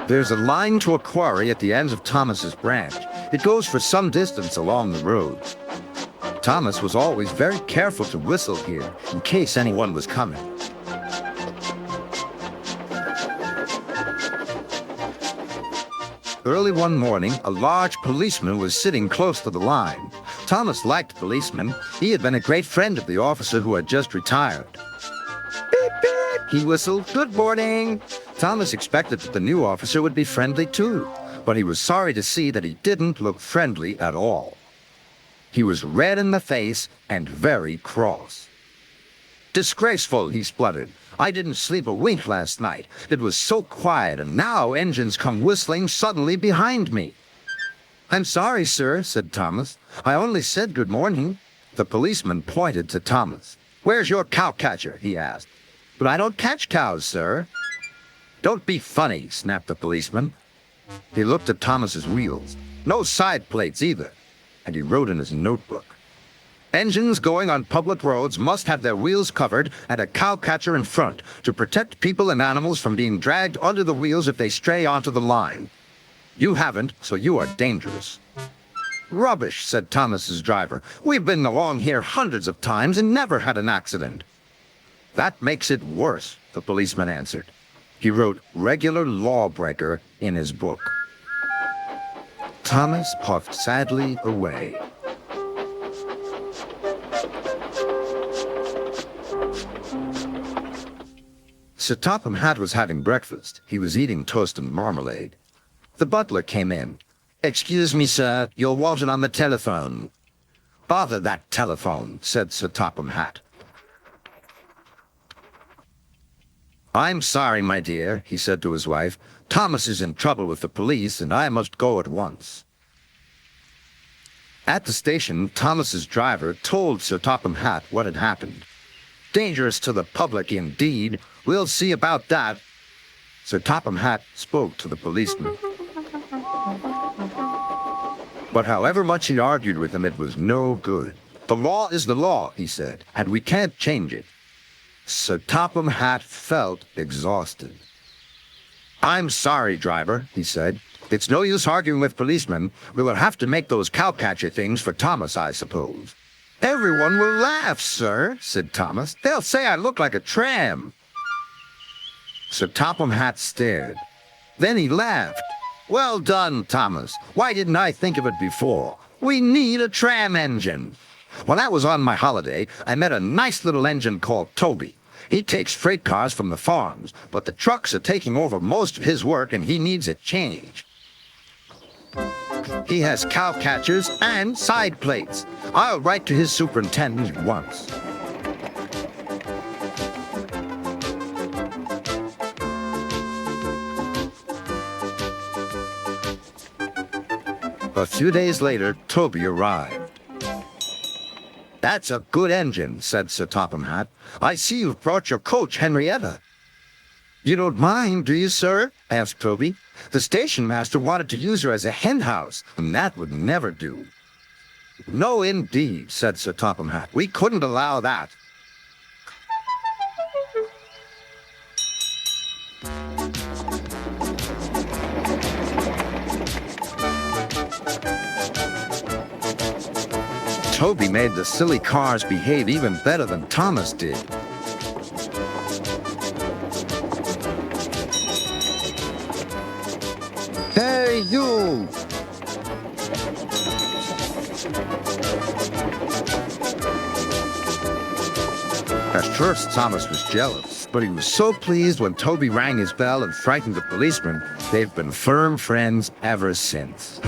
There's a line to a quarry at the ends of Thomas's branch. It goes for some distance along the road. Thomas was always very careful to whistle here in case anyone was coming. Early one morning, a large policeman was sitting close to the line. Thomas liked policemen. He had been a great friend of the officer who had just retired. Beep, beep, he whistled. Good morning. Thomas expected that the new officer would be friendly too, but he was sorry to see that he didn't look friendly at all. He was red in the face and very cross. Disgraceful, he spluttered. I didn't sleep a wink last night. It was so quiet, and now engines come whistling suddenly behind me. I'm sorry, sir, said Thomas. I only said good morning. The policeman pointed to Thomas. Where's your cowcatcher? He asked. But I don't catch cows, sir. Don't be funny, snapped the policeman. He looked at Thomas's wheels. No side plates either. And he wrote in his notebook. Engines going on public roads must have their wheels covered and a cowcatcher in front to protect people and animals from being dragged under the wheels if they stray onto the line. You haven't, so you are dangerous. Rubbish, said Thomas's driver. We've been along here hundreds of times and never had an accident. That makes it worse, the policeman answered. He wrote regular lawbreaker in his book. Thomas puffed sadly away. Sir Topham Hatt was having breakfast. He was eating toast and marmalade. The butler came in. Excuse me, sir, you're wanted on the telephone. Bother that telephone, said Sir Topham Hatt. I'm sorry, my dear, he said to his wife. Thomas is in trouble with the police, and I must go at once. At the station, Thomas's driver told Sir Topham Hatt what had happened. Dangerous to the public, indeed. We'll see about that. Sir Topham Hatt spoke to the policeman. But however much he argued with him, it was no good. The law is the law, he said, and we can't change it. Sir Topham Hatt felt exhausted. I'm sorry, driver, he said. It's no use arguing with policemen. We will have to make those cowcatcher things for Thomas, I suppose. Everyone will laugh, sir, said Thomas. They'll say I look like a tram. Sir Topham Hatt stared. Then he laughed. Well done, Thomas. Why didn't I think of it before? We need a tram engine. When I was on my holiday, I met a nice little engine called Toby. He takes freight cars from the farms, but the trucks are taking over most of his work and he needs a change. He has cowcatchers and side plates. I'll write to his superintendent at once. A few days later, Toby arrived. That's a good engine, said Sir Topham Hatt. I see you've brought your coach, Henrietta. You don't mind, do you, sir? Asked Toby. The station master wanted to use her as a hen house, and that would never do. No, indeed, said Sir Topham Hatt. We couldn't allow that. Toby made the silly cars behave even better than Thomas did. Hey, you! At first, Thomas was jealous, but he was so pleased when Toby rang his bell and frightened the policeman. They've been firm friends ever since.